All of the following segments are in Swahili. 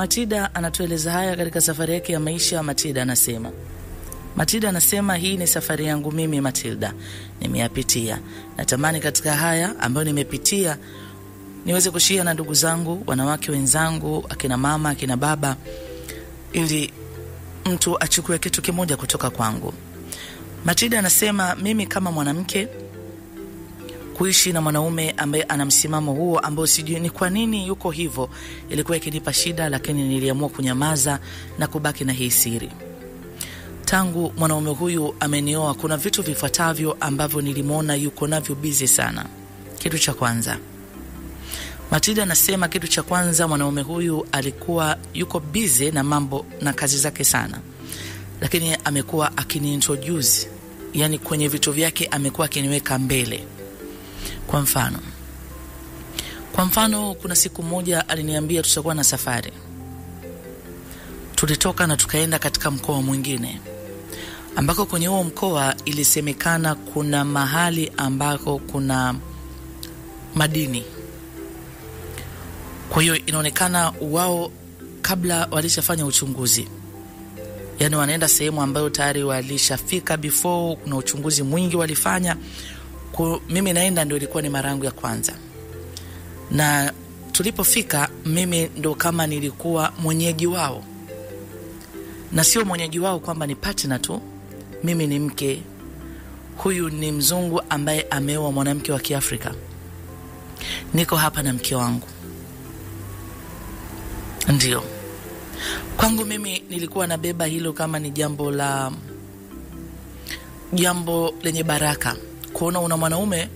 Matilda anatueleza haya katika safari yake ya maisha. Matilda anasema hii ni safari yangu mimi Matilda, nimeyapitia. Natamani katika haya ambayo nimepitia niweze kushia na ndugu zangu, wanawake wenzangu, akina mama, akina baba, ili mtu achukue kitu kimoja kutoka kwangu. Matilda anasema mimi kama mwanamke kuishi na mwanaume ambaye ana msimamo huo ambao sijui ni kwa nini yuko hivyo ilikuwa ikinipa shida, lakini niliamua kunyamaza na kubaki na hii siri. Tangu mwanaume huyu amenioa, kuna vitu vifuatavyo ambavyo nilimuona yuko navyo busy sana. Kitu cha kwanza, Matilda anasema kitu cha kwanza, mwanaume huyu alikuwa yuko busy na mambo na kazi zake sana, lakini amekuwa akiniintroduce, yani kwenye vitu vyake amekuwa akiniweka mbele. Kwa mfano kuna siku moja aliniambia tutakuwa na safari. Tulitoka na tukaenda katika mkoa mwingine, ambako kwenye huo mkoa ilisemekana kuna mahali ambako kuna madini. Kwa hiyo inaonekana wao kabla walishafanya uchunguzi, yani wanaenda sehemu ambayo tayari walishafika before, kuna uchunguzi mwingi walifanya. Kwa mimi naenda ndio ilikuwa ni mara yangu ya kwanza. Na tulipofika mimi ndo kama nilikuwa mwenyeji wao. Na sio mwenyeji wao kwamba ni partner tu, mimi ni mke. Huyu ni mzungu ambaye ameoa mwanamke wa Kiafrika. Niko hapa na mke wangu. Ndio. Kwangu mimi nilikuwa nabeba hilo kama ni jambo lenye baraka. Kuona una mwanaume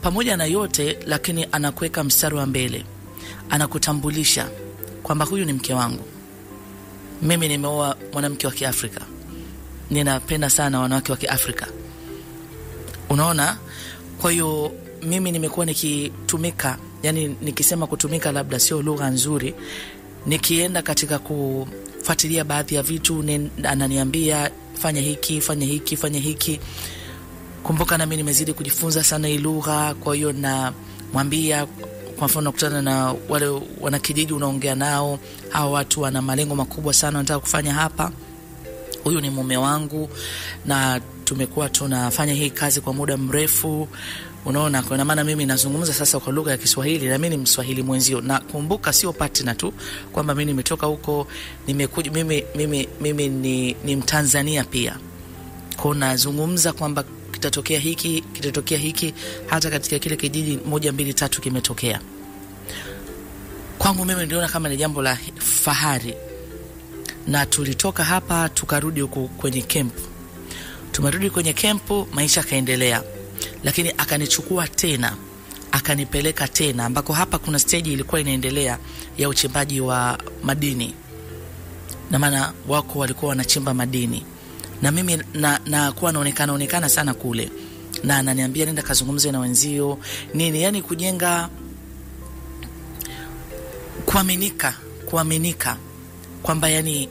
pamoja na yote, lakini anakuweka mstari wa mbele, anakutambulisha kwamba huyu ni mke wangu. Mimi nimeoa mwanamke wa Kiafrika, ninapenda sana wanawake wa Kiafrika, unaona. Kwa hiyo mimi nimekuwa nikitumika, yani nikisema kutumika labda sio lugha nzuri, nikienda katika kufuatilia baadhi ya vitu, ananiambia fanya hiki, fanya hiki, fanya hiki. Kumbuka na mimi nimezidi kujifunza sana hii lugha. Kwa hiyo na mwambia, kwa mfano kutana na wale wanakijiji unaongea nao, hao watu wana malengo makubwa sana wanataka kufanya hapa. Huyu ni mume wangu na tumekuwa tunafanya hii kazi kwa muda mrefu. Unaona, kwa maana mimi nazungumza sasa kwa lugha ya Kiswahili na mimi ni Mswahili mwenzio. Na kumbuka sio partner tu kwamba mimi nimetoka huko, nimekuja mimi ni Mtanzania pia. Kwa nazungumza kwamba kitatokea hiki hata katika kile kijiji 1 2 3 kimetokea. Kwangu mimi niliona kama ni jambo la fahari. Na tulitoka hapa tukarudi huko kwenye camp. Tumerudi kwenye camp, maisha kaendelea. Lakini akanichukua tena, akanipeleka tena ambako hapa kuna stage ilikuwa inaendelea ya uchimbaji wa madini. Na maana wako walikuwa wanachimba madini. Na mimi na kuwa naonekana sana kule. Na ananiambia nenda kazungumze na wenzio nini, yani kujenga kuaminika kwamba yani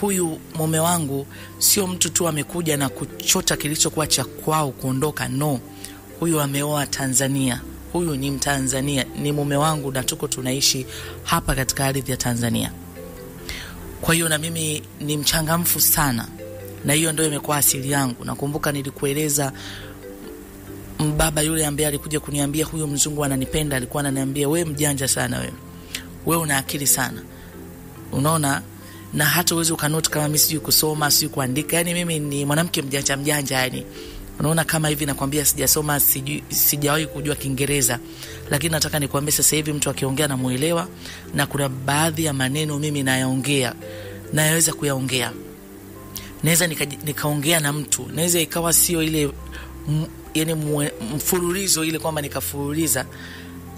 huyu mume wangu sio mtu tu amekuja na kuchota kilichokuwa cha kwao kuondoka. No, huyu ameoa Tanzania, huyu ni Mtanzania, ni mume wangu na tuko tunaishi hapa katika ardhi ya Tanzania. Kwa hiyo na mimi ni mchangamfu sana, na hiyo ndio imekuwa asili yangu. Nakumbuka nilikueleza mbaba yule ambaye alikuja kuniambia huyu mzungu ananipenda, alikuwa ananiambia wewe mjanja sana wewe una akili sana, unaona, na hata uweze ukanote kama mimi sijui kusoma sijui kuandika. Yani mimi ni mwanamke mjanja yani. Unaona kama hivi nakwambia sijasoma, sijawahi kujua Kiingereza, lakini nataka nikwambie sasa hivi mtu akiongea na muelewa, na kuna baadhi ya maneno mimi nayaongea naweza kuyaongea. Naweza nikaongea na mtu, naweza ikawa sio ile yani mfululizo ile kwamba nikafuruliza.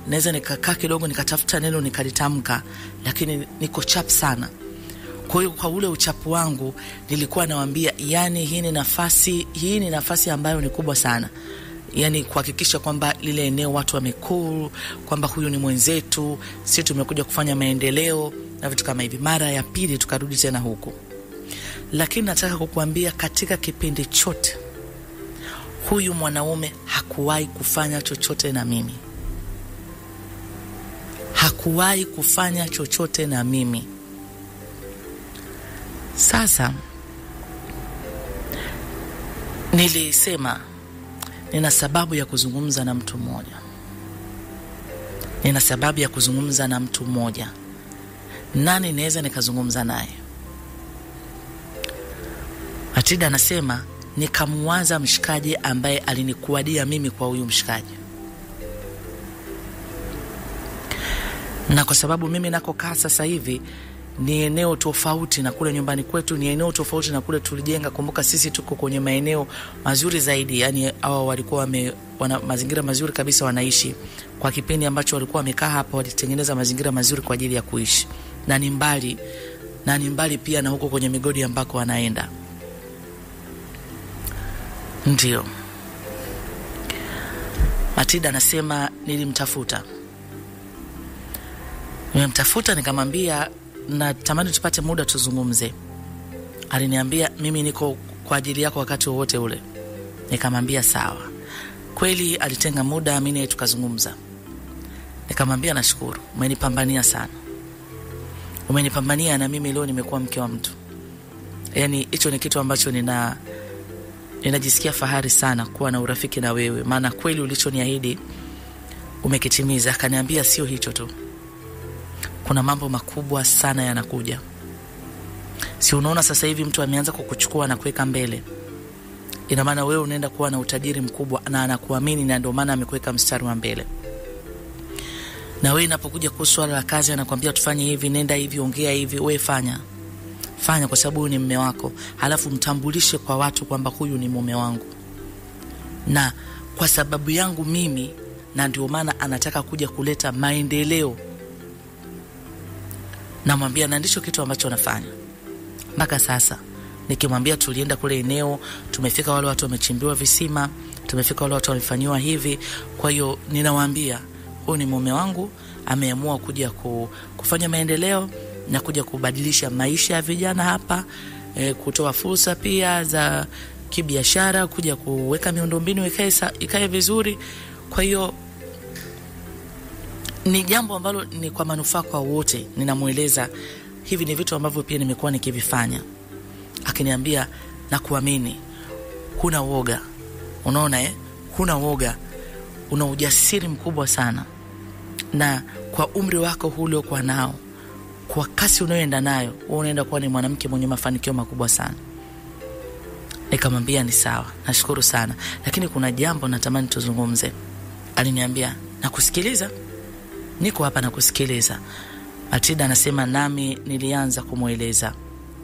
Naweza nikakaa kidogo nikatafuta neno nikalitamka, lakini niko chap sana. Kwa hiyo kwa ule uchapu wangu nilikuwa nawaambia yani hii ni nafasi ambayo ni kubwa sana. Yani kuhakikisha kwamba lile eneo watu wamekuru, kwamba huyu ni mwenzetu, sisi tumekuja kufanya maendeleo na vitu kama hivi. Mara ya pili tukarudi tena huko. Lakini nataka kukuambia katika kipindi chote huyu mwanaume hakuwahi kufanya chochote na mimi. Hakuwahi kufanya chochote na mimi. Sasa nilisema nina sababu ya kuzungumza na mtu mmoja. Nina sababu ya kuzungumza na mtu mmoja. Nani naweza nikazungumza naye? Matilda anasema nikamwaza mshikaji ambaye alinikuadia mimi kwa huyu mshikaji. Na kwa sababu mimi nakokaa sasa hivi ni eneo tofauti na kule nyumbani kwetu, ni eneo tofauti na kule tulijenga. Kumbuka sisi tuko kwenye maeneo mazuri zaidi, yani hao walikuwa wana mazingira mazuri kabisa wanaishi. Kwa kipindi ambacho walikuwa wamekaa hapa walitengeneza mazingira mazuri kwa ajili ya kuishi. Na ni mbali pia na huko kwenye migodi ambako wanaenda. Ndio. Matilda anasema nilimtafuta. Nimemtafuta nikamwambia natamani tupate muda tuzungumze. Aliniambia mimi niko kwa ajili yako wakati wowote ule. Nikamwambia sawa. Kweli alitenga muda mimi tukazungumza. Nikamwambia nashukuru. Umenipambania sana. Umenipambania na mimi leo nimekuwa mke wa mtu. Yaani hicho ni kitu ambacho ninajisikia fahari sana kuwa na urafiki na wewe. Maana kweli ulichoniahidi umekitimiza. Akaniambia sio hicho tu. Kuna mambo makubwa sana yanakuja. Si unaona sasa hivi mtu ameanza kukuchukua na kuweka mbele. Ina maana wewe unaenda kuwa na utajiri mkubwa na anakuamini, na ndio maana amekuweka mstari wa mbele. Na wewe inapokuja kwa swala la kazi anakuambia tufanye hivi, nenda hivi, ongea hivi, wewe fanya kwa sababu ni mume wako. Halafu mtambulishe kwa watu kwamba huyu ni mume wangu. Na kwa sababu yangu mimi, na ndio maana anataka kuja kuleta maendeleo. Namwambia na ndicho kitu ambacho anafanya. Mpaka sasa nikimwambia tulienda kule eneo, tumefika wale watu wamechimbiwa visima, tumefika wale watu wamefanywa hivi. Kwa hiyo ninawaambia huyu ni mume wangu, ameamua kuja kufanya maendeleo na kuja kubadilisha maisha ya vijana hapa, kutoa fursa pia za kibiashara, kuja kuweka miundombinu ikae vizuri. Kwa hiyo ni jambo ambalo ni kwa manufaa kwa wote. Ninamueleza hivi ni vitu ambavyo pia nimekuwa nikivifanya. Akiniambia na kuamini, huna woga. Unaona huna woga. Una ujasiri mkubwa sana. Na kwa umri wako hulio kwa nao, kwa kasi unayoenda nayo, wewe unaenda kuwa ni mwanamke mwenye mafanikio makubwa sana. Nikamwambia ni sawa, nashukuru sana, lakini kuna jambo natamani tuzungumze. Aliniambia nakusikiliza. Niko hapa nakusikiliza. Matilda anasema nami nilianza kumueleza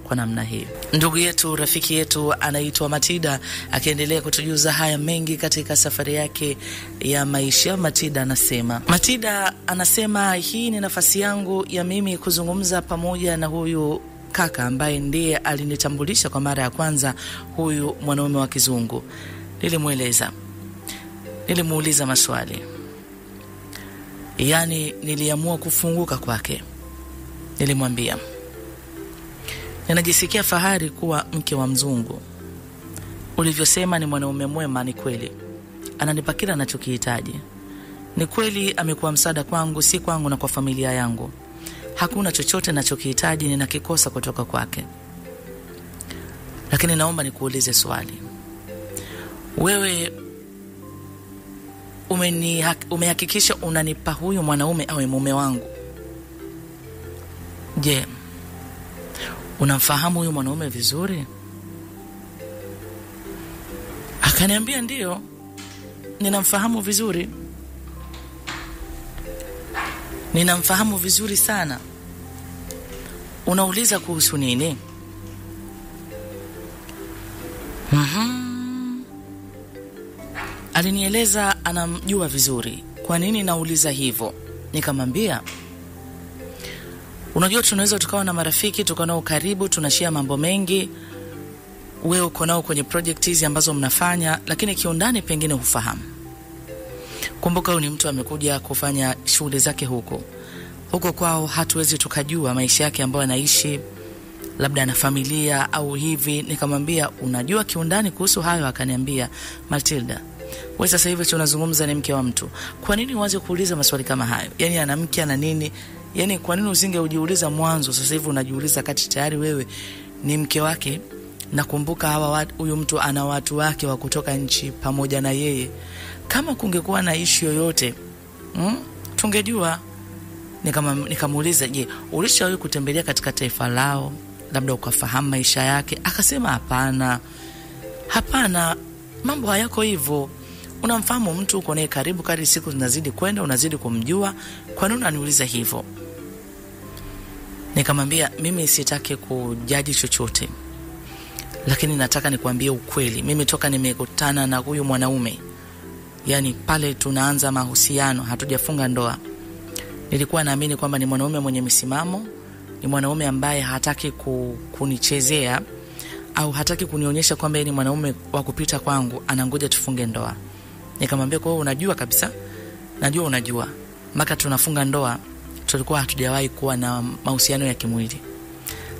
kwa namna hii. Ndugu yetu, rafiki yetu anaitwa Matilda akiendelea kutujuza haya mengi katika safari yake ya maisha. Matilda anasema hii ni nafasi yangu ya mimi kuzungumza pamoja na huyu kaka ambaye ndiye alinitambulisha kwa mara ya kwanza, huyu mwanaume wa kizungu. Nilimuuliza maswali. Yani niliamua kufunguka kwake. Nilimwambia ninajisikia fahari kuwa mke wa mzungu. Ulivyosema ni mwanaume mwema, ni kweli. Ananipa kila ninachokihitaji. Ni kweli amekuwa msaada kwangu, si kwangu na kwa familia yangu. Hakuna chochote ninachokihitaji ninakikosa kutoka kwake. Lakini naomba nikuulize swali. Wewe umehakikisha unanipa huyu mwanaume awe mume wangu. Je, unamfahamu huyu mwanaume vizuri? Akaniambia ndio, ninamfahamu vizuri. Ninamfahamu vizuri sana. Unauliza kuhusu nini? Alinieleza anamjua vizuri. Kwa nini nauliza hivyo? Nikamwambia unajua tunaweza tukawa na marafiki, tukawa nao karibu, tunashare mambo mengi. Wewe uko nao kwenye project hizi ambazo mnafanya, lakini kiundani pengine hufahamu. Kumbuka huyu ni mtu amekuja kufanya shughuli zake huko kwao, hatuwezi tukajua maisha yake ambayo anaishi, labda ana familia au hivi. Nikamwambia unajua kiundani kuhusu hayo? Akaniambia Matilda, wewe sasa hivi tunazungumza ni mke wa mtu. Kwa nini uanze kuuliza maswali kama hayo? Yani ana mke ana nini? Yani kwa nini usinge ujiuliza mwanzo? Sasa hivi unajiuliza kati tayari wewe ni mke wake. Nakumbuka huyu mtu ana watu wake wa kutoka nchi pamoja na yeye. Kama kungekuwa na issue yoyote, tungejua. Nikamuuliza, je, ulishawahi kutembelea katika taifa lao, labda ukafahamu maisha yake? Akasema hapana, mambo hayako hivyo. Unamfahamu mtu, uko naye karibu, kadri siku zinazidi kwenda unazidi kumjua, kwa nini unaniuliza hivyo? Nikamwambia, mimi sitaki kujaji chochote, lakini nataka nikwambie ukweli. Mimi toka nimekutana na huyu mwanaume, yani pale tunaanza mahusiano, hatujafunga ndoa, nilikuwa naamini kwamba ni mwanaume mwenye misimamo, ni mwanaume ambaye hataki kunichezea au hataki kunionyesha kwamba yeye ni mwanaume wa kupita kwangu, anangoja tufunge ndoa. Nikamwambia, kwa hiyo unajua kabisa? Najua unajua. Mpaka tunafunga ndoa tulikuwa hatujawahi kuwa na mahusiano ya kimwili.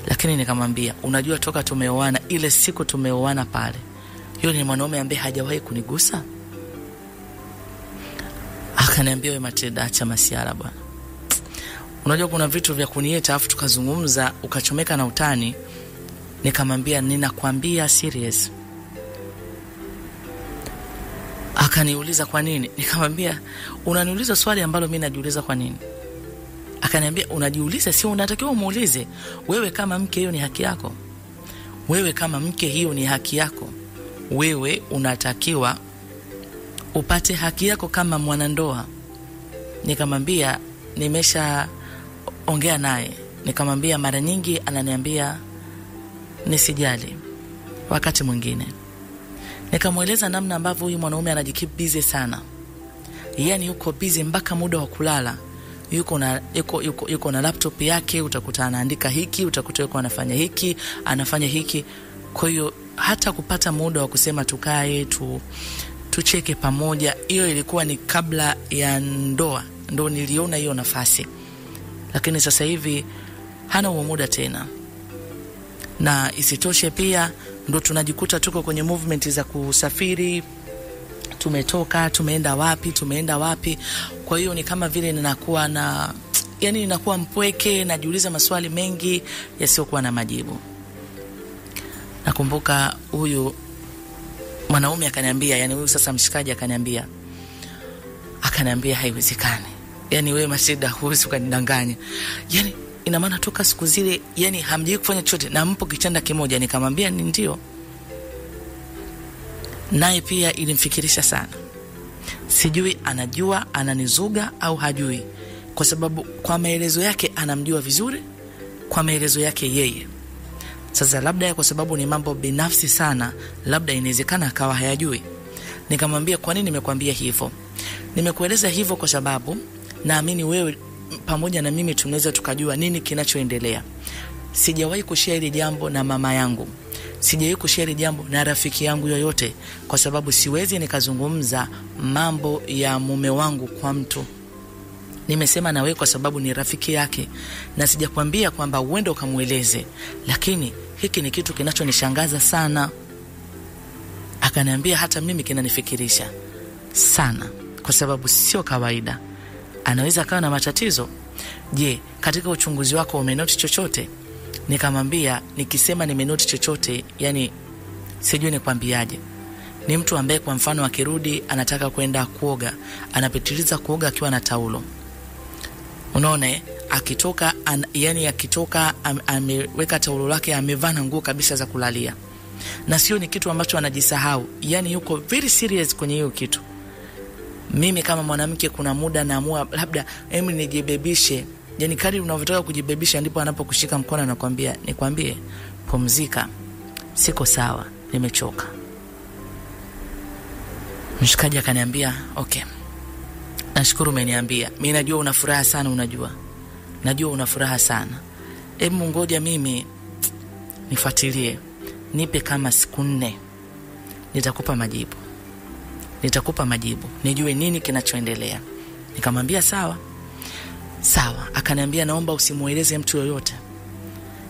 Lakini nikamwambia, unajua toka tumeoana, ile siku tumeoana pale, yule ni mwanaume ambaye hajawahi kunigusa. Akaniambia, wewe Matilda, acha masiara bwana. Unajua kuna vitu vya kunieta afu tukazungumza ukachomeka na utani. Nikamwambia, ninakwambia serious. Akaniuliza kwa nini? Nikamwambia, unaniuliza swali ambalo mimi najiuliza kwa nini? Akaniambia, unajiuliza, sio unatakiwa umuulize. Wewe kama mke, hiyo ni haki yako. Wewe kama mke, hiyo ni haki yako. Wewe unatakiwa upate haki yako kama mwanandoa. Nikamwambia, nimesha ongea naye. Nikamwambia, mara nyingi ananiambia nisijali wakati mwingine. Nikamueleza namna ambavyo huyu mwanaume anajikeep busy sana. Yani yuko busy mpaka muda wa kulala. Yuko na laptop yake, utakuta anaandika hiki, utakuta yuko anafanya hiki, anafanya hiki. Kwa hiyo hata kupata muda wa kusema tukae tucheke pamoja, hiyo ilikuwa ni kabla ya ndoa. Ndo niliona hiyo nafasi. Lakini sasa hivi hana huo muda tena. Na isitoshe pia ndo tunajikuta tuko kwenye movement za kusafiri. Tumetoka, tumeenda wapi. Kwa hiyo ni kama vile ninakuwa mpweke, najiuliza maswali mengi yasiyokuwa na majibu. Nakumbuka huyu mwanaume akaniambia, yani huyu sasa mshikaji akaniambia, haiwezekani. Yani wewe Matilda, huwezi kunidanganya. Yani ina maana toka siku zile yani hamjui kufanya chochote na mpo kichanda kimoja? Nikamwambia ni ndio. Naye pia ilimfikirisha sana. Sijui anajua ananizuga au hajui, kwa sababu kwa maelezo yake anamjua vizuri, kwa maelezo yake yeye. Sasa labda kwa sababu ni mambo binafsi sana, labda inawezekana akawa hayajui. Nikamwambia, kwa nini nimekwambia hivyo? Nimekueleza hivyo kwa sababu naamini wewe pamoja na mimi tunaweza tukajua nini kinachoendelea. Sijawahi kushare hili jambo na mama yangu. Sijawahi kushare hili jambo na rafiki yangu yoyote, kwa sababu siwezi nikazungumza mambo ya mume wangu kwa mtu. Nimesema na wewe kwa sababu ni rafiki yake, na sijakwambia kwamba uende ukamueleze. Lakini hiki ni kitu kinachonishangaza sana. Akaniambia, hata mimi kinanifikirisha sana, kwa sababu sio kawaida. Anaweza kawa na matatizo. Je, katika uchunguzi wako umenoti chochote? Nikamwambia, nikisema nimenoti chochote, yani sijui nikwambiaje. Ni mtu ambaye kwa mfano akirudi anataka kwenda kuoga, anapitiliza kuoga akiwa na taulo. Unaona, akitoka ameweka taulo lake, amevaa nguo kabisa za kulalia. Na sio ni kitu ambacho anajisahau. Yani yuko very serious kwenye hiyo kitu. Mimi kama mwanamke kuna muda naamua labda nijibebishe. Yani kadri unavyotaka kujibebisha ndipo anapokushika mkono na kukwambia, nikwambie pumzika, siko sawa, nimechoka. Mshikaji akaniambia, okay, nashukuru umeniambia. Mimi najua una furaha sana, najua una furaha sana. Hebu ngoja mimi nifuatilie, nipe kama siku 4, nitakupa majibu, nijue nini kinachoendelea. Nikamwambia sawa. Akaniambia, naomba usimueleze mtu yoyote.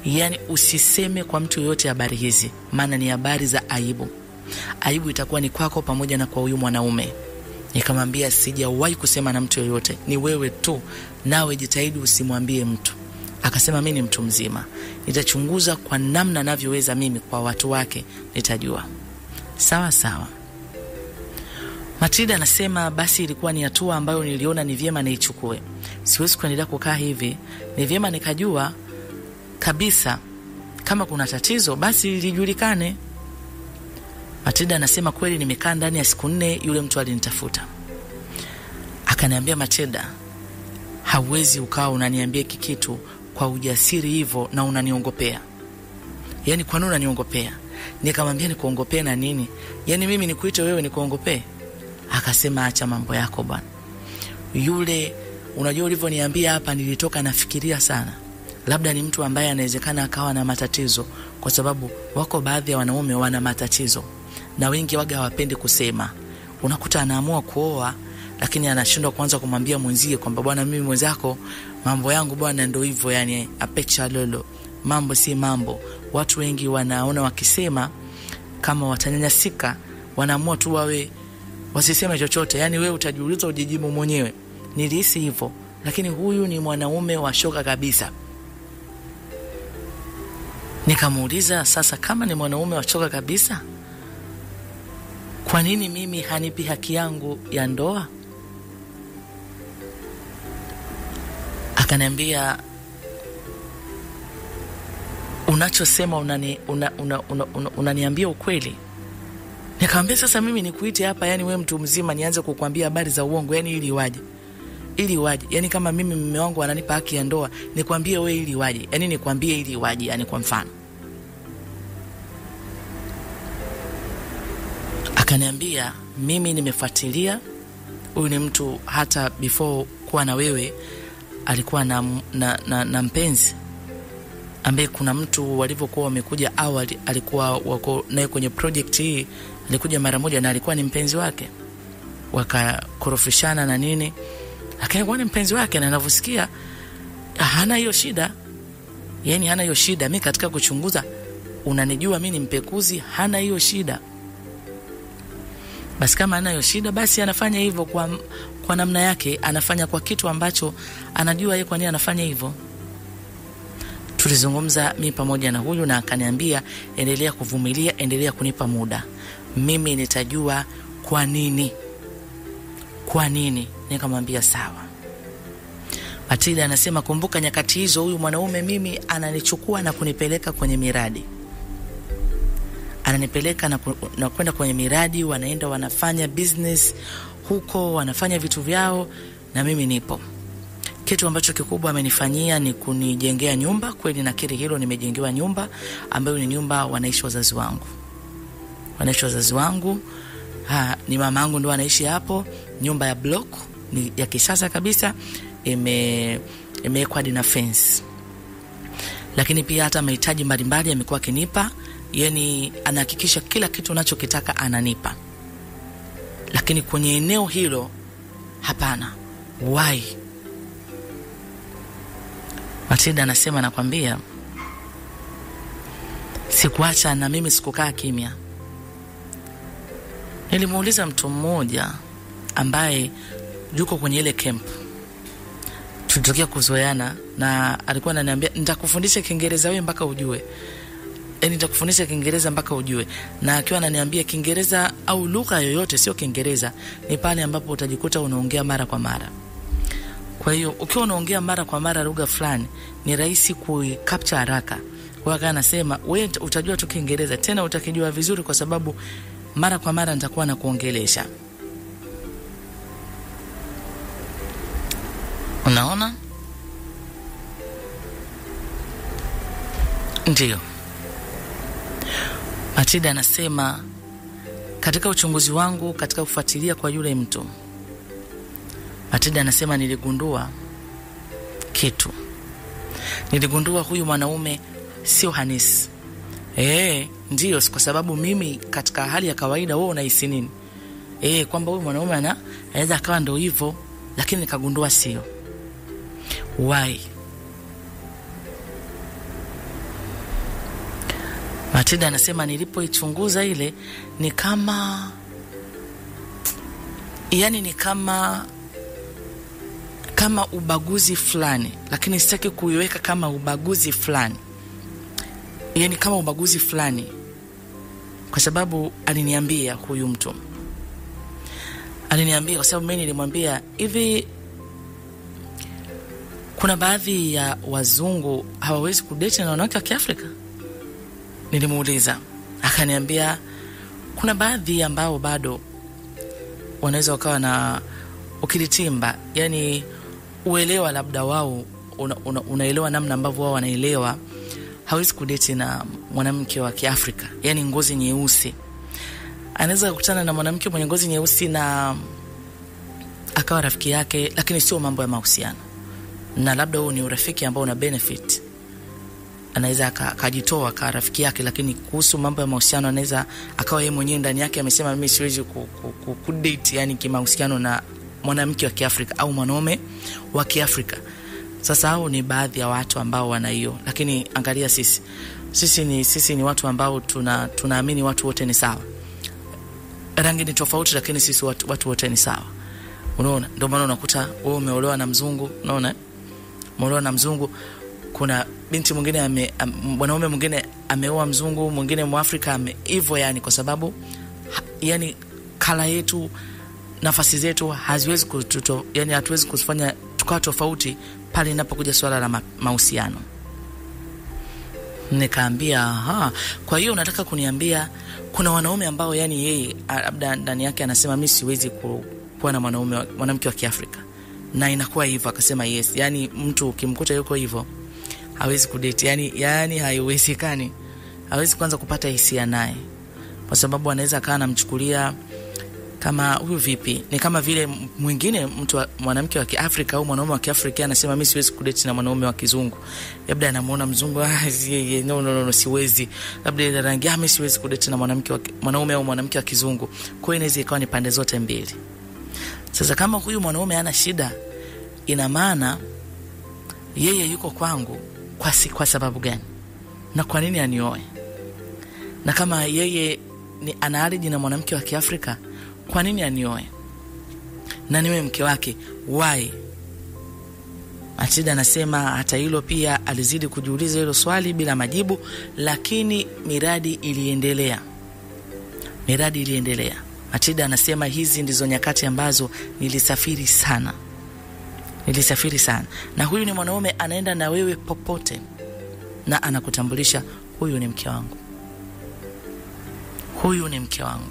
Yani usiseme kwa mtu yoyote habari hizi, maana ni habari za aibu. Aibu itakuwa ni kwako pamoja na kwa huyu mwanaume. Nikamwambia, sijawahi kusema na mtu yoyote, ni wewe tu, nawe jitahidi usimwambie mtu. Akasema mimi ni mtu mzima, nitachunguza kwa namna ninavyoweza mimi, kwa watu wake nitajua. Sawa sawa. Matilda anasema basi ilikuwa ni hatua ambayo niliona ni vyema niichukue. Siwezi kuendelea kukaa hivi. Ni vyema nikajua kabisa kama kuna tatizo basi lijulikane. Matilda anasema kweli nimekaa ndani ya siku 4 yule mtu alinitafuta. Akaniambia, Matilda, hauwezi ukawa unaniambia kitu kwa ujasiri hivyo na unaniongopea. Yaani kwa nini unaniongopea? Nikamwambia nikuongopea na nini? Yaani mimi nikuite wewe nikuongopee? Akasema acha mambo yako bwana. Yule unajua ulivyoniambia hapa nilitoka nafikiria sana. Labda ni mtu ambaye anawezekana akawa na matatizo, kwa sababu wako baadhi ya wanaume wana matatizo na wengi waga hawapendi kusema. Unakuta anaamua kuoa lakini anashindwa kwanza kumwambia mwenzie kwamba bwana mimi mwenzako mambo yangu bwana ndio hivyo, yani apecha lolo. Mambo si mambo. Watu wengi wanaona wakisema kama watanyanyasika, wanaamua tu wawe wasiseme chochote. Yani wewe utajiuliza ujijibu mwenyewe. Nilihisi hivyo, lakini huyu ni mwanaume wa shoka kabisa. Nikamuuliza, sasa kama ni mwanaume wa shoka kabisa, kwa nini mimi hanipi haki yangu ya ndoa? Akaniambia, unachosema unaniambia ukweli. Nikamwambia, sasa mimi nikuite hapa yani wewe mtu mzima nianze kukuambia habari za uongo yani ili waje? Ili waje? Yani kama mimi mume wangu ananipa haki ya ndoa, nikwambie wewe ili waje? Yani nikwambie ili waje yani kwa mfano? Akaniambia, mimi nimefuatilia huyu ni mtu hata before kuwa na wewe alikuwa na mpenzi ambaye kuna mtu walivyokuwa wamekuja awali alikuwa wako naye kwenye project hii, alikuja mara moja na alikuwa ni mpenzi wake, wakakorofishana na nini, lakini kwa ni mpenzi wake na ninavyosikia hana hiyo shida. Yani hana hiyo shida. Mimi katika kuchunguza, unanijua mimi ni mpekuzi, hana hiyo shida. Basi kama hana hiyo shida basi anafanya hivyo kwa namna yake, anafanya kwa kitu ambacho anajua yeye kwa nini anafanya hivyo. Tulizungumza mimi pamoja na huyu na akaniambia endelea kuvumilia, endelea kunipa muda. Mimi nitajua kwa nini. Kwa nini? Nikamwambia sawa. Matilda anasema kumbuka nyakati hizo huyu mwanaume mimi ananichukua na kunipeleka kwenye miradi. Ananipeleka na kwenda kwenye miradi, wanaenda wanafanya business huko, wanafanya vitu vyao na mimi nipo. Kitu ambacho kikubwa amenifanyia ni kunijengea nyumba. Kweli nakiri hilo, nimejengewa nyumba ambayo ni nyumba wanaishi wazazi wangu. Wanaishi wazazi wangu. Ni mama yangu ndo anaishi hapo. Nyumba ya block ni ya kisasa kabisa, imewekwa na fence. Lakini pia hata mahitaji mbalimbali amekuwa akinipa. Yani anahakikisha kila kitu ninachokitaka ananipa. Lakini kwenye eneo hilo hapana. Why? Matilda anasema nakwambia sikuacha na mimi sikukaa kimya. Nilimuuliza mtu mmoja ambaye yuko kwenye ile camp. Tulitokea kuzoeana na alikuwa ananiambia nitakufundisha Kiingereza wewe mpaka ujue. Nitakufundisha Kiingereza mpaka ujue. Na akiwa ananiambia Kiingereza au lugha yoyote sio Kiingereza, ni pale ambapo utajikuta unaongea mara kwa mara. Kwa hiyo ukiwa unaongea mara kwa mara lugha fulani ni rahisi kuicapture haraka. Kwa hiyo anasema wewe utajua tu Kiingereza, tena utakijua vizuri kwa sababu mara kwa mara nitakuwa na kuongelesha. Unaona? Ndio. Matilda anasema katika uchunguzi wangu, katika kufuatilia kwa yule mtu, Matilda anasema niligundua kitu. Niligundua huyu mwanaume sio Hanisi. Ndio, kwa sababu mimi katika hali ya kawaida wewe unahisi nini? Kwamba huyu mwanaume anaweza akawa ndio hivyo, lakini nikagundua sio. Why? Matilda anasema nilipoichunguza ile ni kama kama ubaguzi fulani, lakini sitaki kuiweka kama ubaguzi fulani, yani kama ubaguzi fulani, kwa sababu aliniambia huyu mtu, aliniambia kwa sababu mimi nilimwambia hivi, kuna baadhi ya wazungu hawawezi kudate na wanawake wa Kiafrika. Nilimuuliza, akaniambia kuna baadhi ambao bado wanaweza wakawa na ukilitimba, yani uelewa labda wao unaelewa namna ambavyo wao wanaelewa, hawezi kudate na mwanamke wa Kiafrika, yani ngozi nyeusi. Anaweza kukutana na mwanamke mwenye ngozi nyeusi na akawa rafiki yake, lakini sio mambo ya mahusiano, na labda huo ni urafiki ambao una benefit, anaweza akajitoa kwa rafiki yake, lakini kuhusu mambo ya mahusiano anaweza akawa yeye mwenyewe ndani yake amesema mimi siwezi kudate yani kimahusiano na mwanamke wa Kiafrika au mwanaume wa Kiafrika. Sasa hao ni baadhi ya watu ambao wana hiyo, lakini angalia sisi ni watu ambao tunaamini watu wote ni sawa. Rangi ni tofauti, lakini sisi watu wote ni sawa. Unaona, ndio maana unakuta wewe umeolewa na mzungu, unaona? Umeolewa na mzungu, kuna binti mwingine mwanaume mwingine ameoa mzungu, mwingine Mwafrika hivyo, yani kwa sababu yani kala yetu, nafasi zetu haziwezi yani hatuwezi kufanya tukawa tofauti pale inapokuja swala la mahusiano. Nikaambia, kwa hiyo unataka kuniambia kuna wanaume ambao yani yeye labda ndani yake anasema mimi siwezi kuwa na mwanamke wa Kiafrika, na inakuwa hivyo? Akasema yes, yani mtu ukimkuta yuko hivyo hawezi kudate, yani haiwezekani, hawezi kwanza kupata hisia naye, kwa sababu anaweza kaa anamchukulia kama huyu vipi. Ni kama vile mwingine mwanamke wa Kiafrika au mwanaume wa Kiafrika anasema mimi siwezi kudate na mwanaume wa kizungu, labda anamuona mzungu, no siwezi, labda ile rangi, mimi siwezi kudate na mwanaume au mwanamke wa kizungu. Kwa hiyo inaweza ikawa ni pande zote mbili. Sasa kama huyu mwanaume hana shida, ina maana yeye yuko kwangu kwa sababu gani? Na kwa nini anioe? Na kama yeye ni anaariji na mwanamke wa Kiafrika, kwa nini anioe? Na niwe mke wake, why? Matilda anasema hata hilo pia alizidi kujiuliza hilo swali bila majibu, lakini miradi iliendelea. Matilda anasema hizi ndizo nyakati ambazo nilisafiri sana. Na huyu ni mwanaume anaenda na wewe popote na anakutambulisha, huyu ni mke wangu.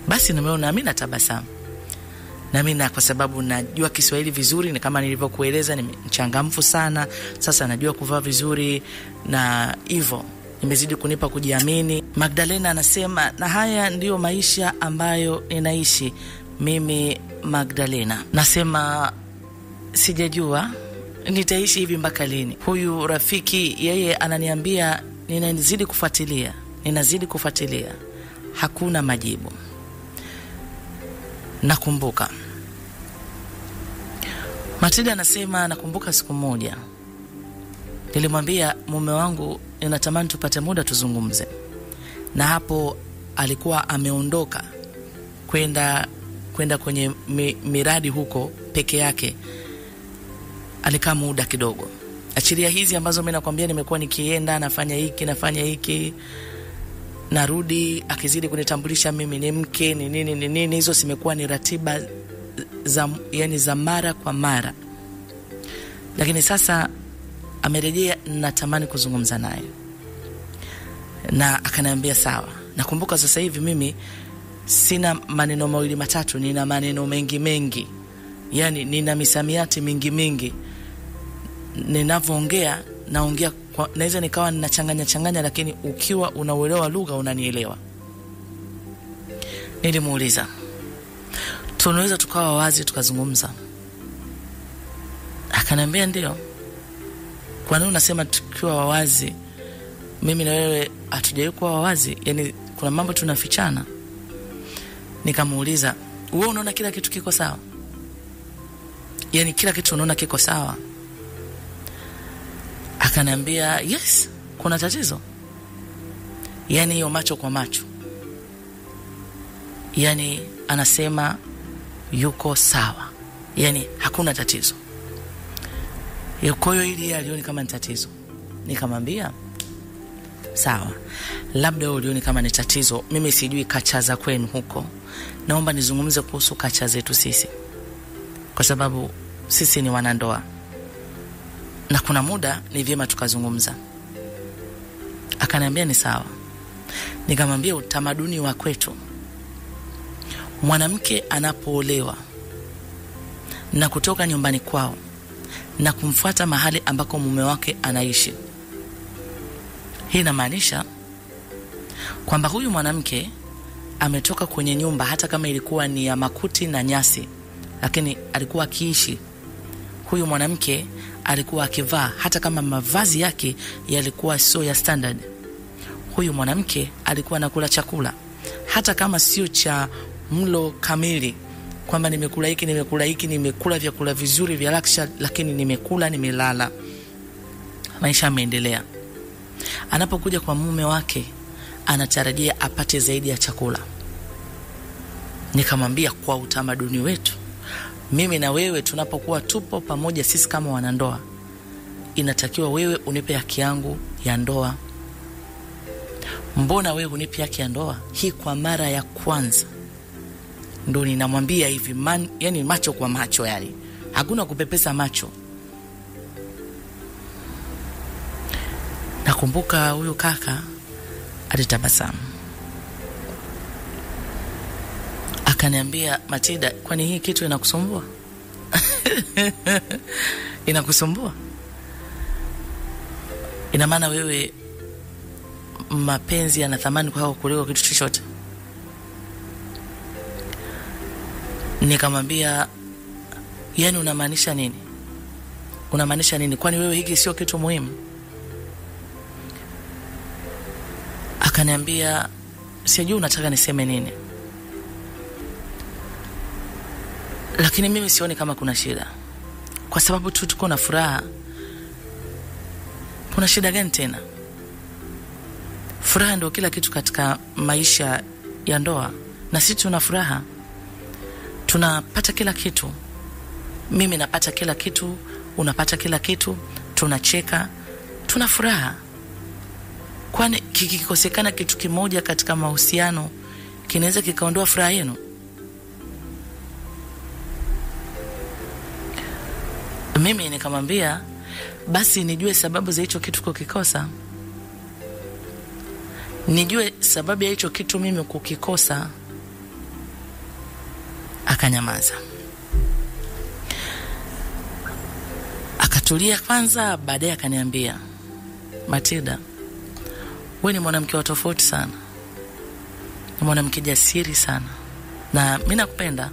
Basi nimeona mimi natabasamu. Na mimi kwa sababu najua Kiswahili vizuri, ni kama nilivyokueleza, ni mchangamfu sana. Sasa najua kuvaa vizuri na hivyo nimezidi kunipa kujiamini. Magdalena anasema, na haya ndiyo maisha ambayo ninaishi mimi Magdalena. Nasema sijajua nitaishi hivi mpaka lini. Huyu rafiki yeye ananiambia ninazidi kufuatilia. Hakuna majibu. Nakumbuka Matilda anasema, nakumbuka siku moja nilimwambia mume wangu ninatamani tupate muda tuzungumze. Na hapo alikuwa ameondoka kwenda kwenye miradi huko peke yake. Alikaa muda kidogo. Achilia hizi ambazo mimi nakwambia nimekuwa nikienda nafanya hiki narudi, akizidi kunitambulisha mimi ni mke ni nini, hizo zimekuwa ni ratiba za mara kwa mara. Lakini sasa amerejea, natamani kuzungumza naye. Na akaniambia sawa. Nakumbuka sasa hivi mimi sina maneno mawili matatu, nina maneno mengi. Yani nina misamiati mingi. Ninavyoongea naongea naweza nikawa ninachanganya, lakini ukiwa unauelewa lugha unanielewa. Nilimuuliza, tunaweza tukawa wazi tukazungumza? Akaniambia ndio. Kwa nini unasema tukiwa wazi? Mimi na wewe hatujaikuwa wazi, yani kuna mambo tunafichana. Nikamuuliza, wewe unaona kila kitu kiko sawa? Yani kila kitu unaona kiko sawa? Akaniambia yes, kuna tatizo. Yani hiyo macho kwa macho. Yani anasema yuko sawa. yani hakuna tatizo. Kwa hiyo ili alioni kama ni tatizo. Nikamwambia sawa, labda ulioni kama ni tatizo, mimi sijui kacha za kwenu huko, naomba nizungumze kuhusu kacha zetu sisi, kwa sababu sisi ni wanandoa na kuna muda ni vyema tukazungumza. Akaniambia ni sawa. Nikamwambia utamaduni wa kwetu, mwanamke anapoolewa na kutoka nyumbani kwao na kumfuata mahali ambako mume wake anaishi, hii inamaanisha kwamba huyu mwanamke ametoka kwenye nyumba, hata kama ilikuwa ni ya makuti na nyasi, lakini alikuwa akiishi. Huyu mwanamke alikuwa akivaa, hata kama mavazi yake yalikuwa sio ya standard. Huyu mwanamke alikuwa anakula chakula, hata kama sio cha mlo kamili, kwamba nimekula hiki, nimekula vyakula vizuri vya luxury, lakini nimekula, nimelala. Maisha yameendelea. Anapokuja kwa mume wake, anatarajia apate zaidi ya chakula. Nikamwambia kwa utamaduni wetu, mimi na wewe tunapokuwa tupo pamoja sisi kama wanandoa, inatakiwa wewe unipe haki yangu ya ndoa. Mbona wewe unipe haki ya ndoa? Hii kwa mara ya kwanza. Ndo ninamwambia hivi, yani macho kwa macho, yani hakuna kupepesa macho. Nakumbuka huyo kaka alitabasamu. Akaniambia, Matilda, kwani hii kitu inakusumbua? Inakusumbua? Ina maana wewe mapenzi yana thamani kwako kuliko kitu chochote? Nikamwambia, yani unamaanisha nini? Unamaanisha nini? Kwani wewe hiki sio kitu muhimu? Akaniambia, sijui unataka niseme nini, lakini mimi sioni kama kuna shida, kwa sababu tu tuko na furaha. Kuna shida gani tena? Furaha ndio kila kitu katika maisha ya ndoa, na sisi tuna furaha. Tunapata kila kitu. Mimi napata kila kitu, unapata kila kitu, tunacheka, tuna furaha. Kwani kikikosekana kitu kimoja katika mahusiano, kinaweza kikaondoa furaha yenu? Mimi nikamwambia, basi nijue sababu za hicho kitu kukikosa. Nijue sababu ya hicho kitu mimi kukikosa. Akanyamaza. Akatulia kwanza, baadaye akaniambia, Matilda, wewe ni mwanamke wa tofauti sana. Ni mwanamke jasiri sana. Na mimi nakupenda.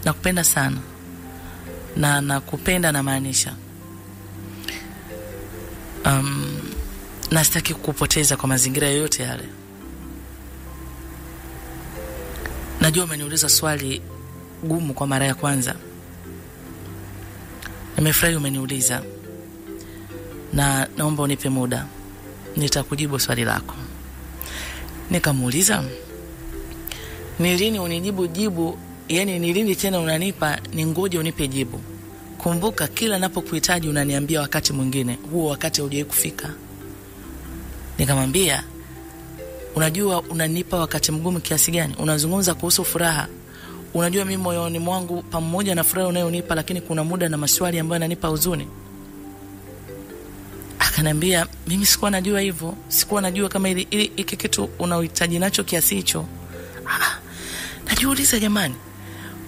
Nakupenda sana. Na nakupenda na maanisha. Na sitaki kukupoteza kwa mazingira yoyote yale. Najua umeniuliza swali gumu kwa mara ya kwanza. Nimefurahi umeniuliza. Na naomba unipe muda, nitakujibu swali lako. Nikamuuliza, ni lini unijibu jibu? Yani ni lini tena unanipa ningoje unipe jibu? Kumbuka kila napokuhitaji unaniambia wakati mwingine, huo wakati haujawahi kufika. Nikamwambia, unajua unanipa wakati mgumu kiasi gani? Unazungumza kuhusu furaha. Unajua mimi moyoni mwangu pamoja na furaha unayonipa, lakini kuna muda na maswali ambayo yananipa huzuni. Akaniambia, mimi sikuwa najua hivyo. Sikuwa najua kama hiki kitu unahitaji nacho kiasi hicho. Najiuliza jamani,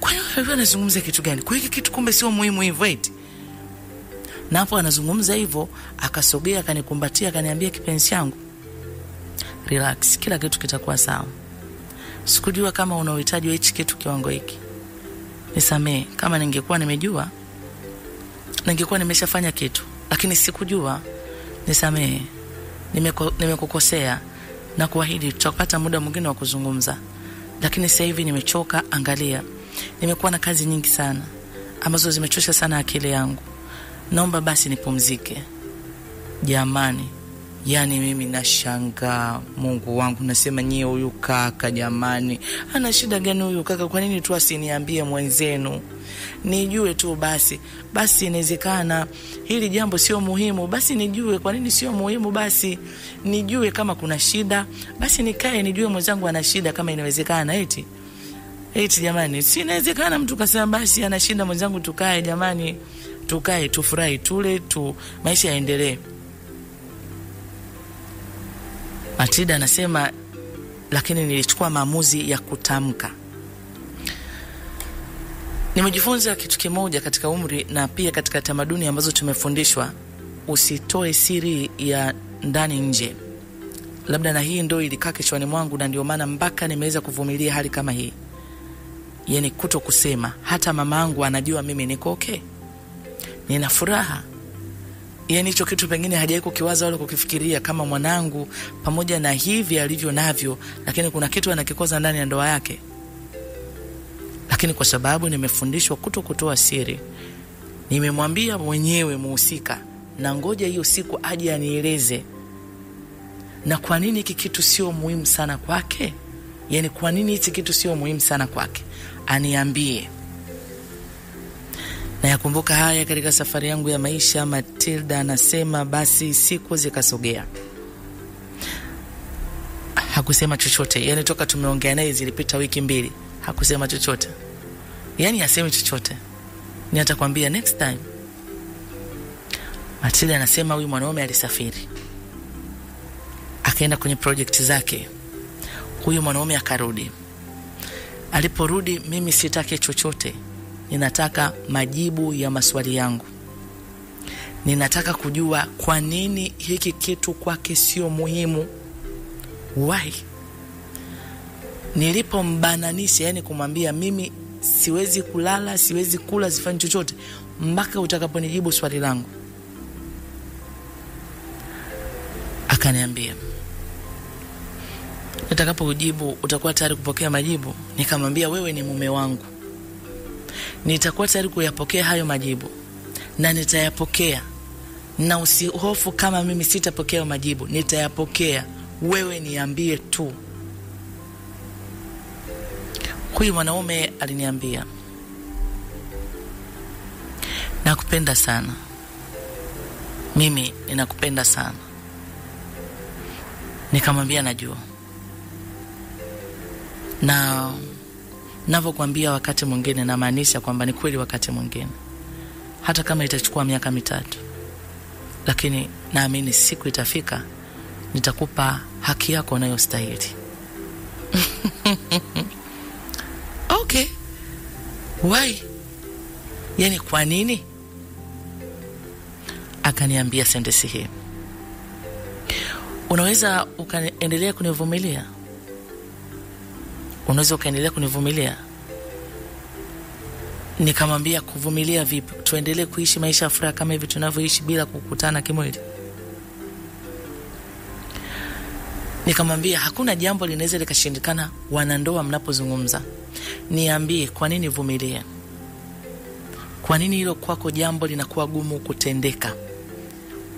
kwa hiyo wewe unazungumza kitu gani? Kwa hiki kitu kumbe sio muhimu hivyo eti. Na hapo anazungumza hivyo, akasogea akanikumbatia akaniambia, kipenzi changu, relax, kila kitu kitakuwa sawa. Sikujua kama unahitaji hichi kitu kiwango hiki. Nisamee, kama ningekuwa nimejua ningekuwa nimeshafanya kitu, lakini sikujua. Nisamee. Nimekukosea na kuahidi tutapata muda mwingine wa kuzungumza. Lakini sasa hivi nimechoka, angalia. Nimekuwa na kazi nyingi sana ambazo zimechosha sana akili yangu. Naomba basi nipumzike. Jamani, yani mimi nashangaa, Mungu wangu, nasema huyu kaka jamani, ana shida gani huyu kaka? Kwa nini tu asiniambie mwenzenu? nijue tu basi inawezekana hili jambo sio muhimu, basi nijue kwa nini sio muhimu, basi nijue kama kuna shida, basi nikae nijue mwenzangu ana shida kama inawezekana. Eti jamani, si inawezekana mtu kasema basi ana shida mwenzangu, tukae jamani, tukae tufurahi, tule tu, maisha yaendelee. Matilda anasema lakini nilichukua maamuzi ya kutamka. Nimejifunza kitu kimoja katika umri na pia katika tamaduni ambazo tumefundishwa, usitoe siri ya ndani nje. Labda na hii ndio ilikaa kichwani mwangu, na ndio maana mpaka nimeweza kuvumilia hali kama hii. Yani kuto kusema, hata mamangu anajua mimi niko okay, nina furaha. Yani hicho kitu pengine hajawahi kukiwaza wala kukifikiria kama mwanangu pamoja na hivi alivyo navyo, lakini kuna kitu anakikosa ndani ya ndoa yake. Lakini kwa sababu nimefundishwa kutoa siri, nimemwambia mwenyewe muhusika, na ngoja hiyo siku aje anieleze na kwa nini hiki kitu sio muhimu sana kwake. Yani kwa nini hiki kitu sio muhimu sana kwake, aniambie. Na yakumbuka haya katika safari yangu ya maisha. Matilda anasema basi siku zikasogea. Hakusema chochote. Yani toka tumeongea naye zilipita wiki 2, hakusema chochote. Yani aseme chochote, ni atakwambia next time. Matilda anasema huyu mwanaume alisafiri, akaenda kwenye project zake. Huyu mwanaume akarudi. Aliporudi, mimi sitaki chochote, ninataka majibu ya maswali yangu. Ninataka kujua kwa nini hiki kitu kwake sio muhimu. Why? Nilipombananisha, yani kumwambia mimi siwezi kulala, siwezi kula, sifanyi chochote mpaka utakaponijibu swali langu. Akaniambia, nitakapokujibu utakuwa tayari kupokea majibu? Nikamwambia, wewe ni mume wangu, nitakuwa tayari kuyapokea hayo majibu na nitayapokea, na usihofu kama mimi sitapokea majibu, nitayapokea. Wewe niambie tu. Huyu mwanaume aliniambia, nakupenda sana. Mimi ninakupenda sana. Nikamwambia najua. Na navyokuambia wakati mwingine namaanisha kwamba ni kweli wakati mwingine. Hata kama itachukua miaka 3. Lakini naamini siku itafika nitakupa haki yako unayostahili. Okay. Why? Yani kwa nini? Akaniambia sentensi hii, unaweza ukaendelea kunivumilia? Unaweza ukaendelea kunivumilia? Nikamwambia, kuvumilia vipi? Tuendelee kuishi maisha ya furaha kama hivi tunavyoishi bila kukutana kimwili? Nikamwambia, hakuna jambo linaweza likashindikana wanandoa mnapozungumza. Niambie kwa nini vumilia? Kwa nini hilo kwako jambo linakuwa gumu kutendeka?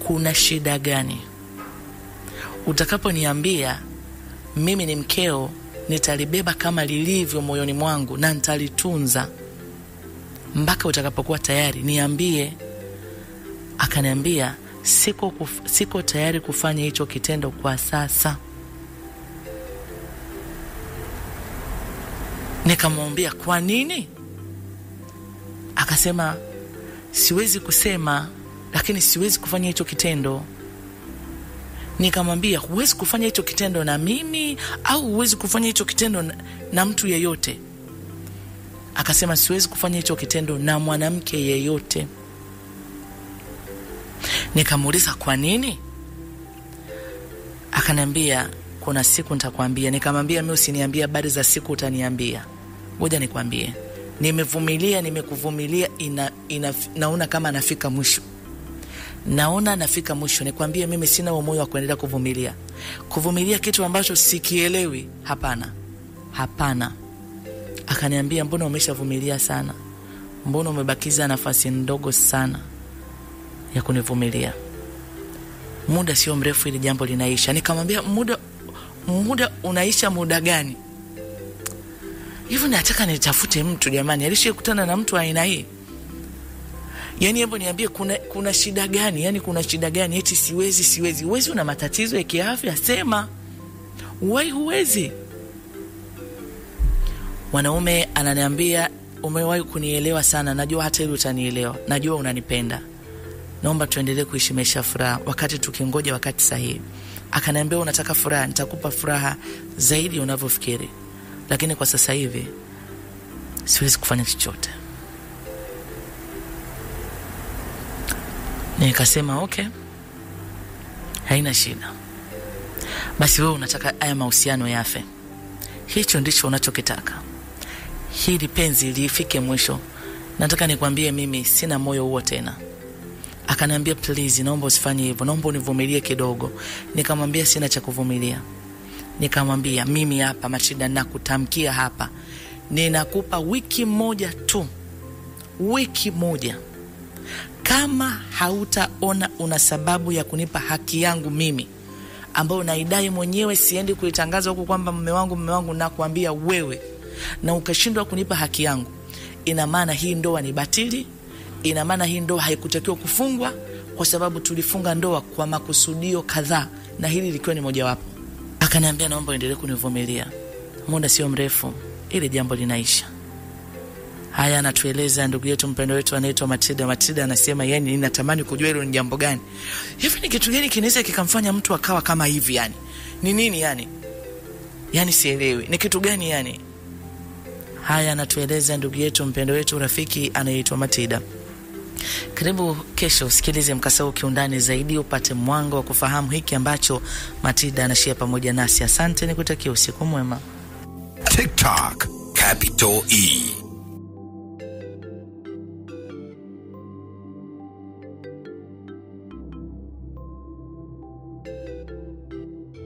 Kuna shida gani? Utakaponiambia mimi ni mkeo, nitalibeba kama lilivyo moyoni mwangu na nitalitunza mpaka utakapokuwa tayari. Niambie. Akaniambia, siko tayari kufanya hicho kitendo kwa sasa. Nikamwambia, kwa nini? Akasema, siwezi kusema, lakini siwezi kufanya hicho kitendo. Nikamwambia, huwezi kufanya hicho kitendo na mimi au huwezi kufanya hicho kitendo na mtu yeyote? Akasema, siwezi kufanya hicho kitendo na mwanamke yeyote. Nikamuuliza, kwa nini? Akaniambia, kuna siku nitakwambia. Nikamwambia, mimi usiniambie habari za siku, utaniambia. Ngoja nikwambie. Nimevumilia, nimekuvumilia, naona kama nafika mwisho. Naona nafika mwisho. Nikwambie, mimi sina moyo wa kuendelea kuvumilia. Kuvumilia kitu ambacho sikielewi, hapana. Hapana. Akaniambia, mbona umeshavumilia sana? Mbona umebakiza nafasi ndogo sana ya kunivumilia? Muda sio mrefu ili jambo linaisha. Nikamwambia, muda unaisha muda gani? Hivyo nataka nitafute mtu jamani, alishikutana na mtu aina hii. Yani hebu niambie kuna shida gani? Yani kuna shida gani? Eti siwezi. Uwezi, una matatizo ya kiafya, sema. Huwezi. Mwanaume ananiambia, umewahi kunielewa sana, najua hata hili utanielewa, najua unanipenda, naomba tuendelee kuishi maisha furaha wakati tukingoja wakati sahihi. Akaniambia, unataka furaha, nitakupa furaha zaidi unavyofikiri, lakini kwa sasa hivi siwezi kufanya chochote. Nikasema okay, haina shida. Basi wewe unataka haya mahusiano yafe, hicho ndicho unachokitaka, hili penzi lifike mwisho. Nataka nikwambie mimi sina moyo huo tena. Akaniambia, please, naomba usifanye hivyo, naomba univumilie kidogo. Nikamwambia sina cha kuvumilia. Nikamwambia, mimi hapa Matilda nakutamkia hapa, ninakupa wiki moja tu, wiki moja. Kama hautaona una sababu ya kunipa haki yangu mimi ambayo naidai mwenyewe, siendi kuitangaza huko kwamba mume wangu, nakwambia wewe, na ukashindwa kunipa haki yangu, ina maana hii ndoa ni batili. Ina maana hii ndoa haikutakiwa kufungwa, kwa sababu tulifunga ndoa kwa makusudio kadhaa, na hili likiwa ni moja wapo. Akaniambia, naomba uendelee kunivumilia, muda sio mrefu ile jambo linaisha. Haya anatueleza ndugu yetu mpendwa wetu anaitwa Matilda. Matilda anasema, yani ninatamani kujua hilo ni jambo gani. Hivi ni kitu gani kinaweza kikamfanya mtu akawa kama hivi yani? Ni nini yani? Yani sielewi. Ni kitu gani yani? Haya anatueleza ndugu yetu mpendwa wetu rafiki anaitwa Matilda. Karibu kesho usikilize mkasa huu kiundani zaidi, upate mwanga wa kufahamu hiki ambacho Matilda anashia pamoja nasi. Asante, nikutakia usiku mwema. TikTok Capital E.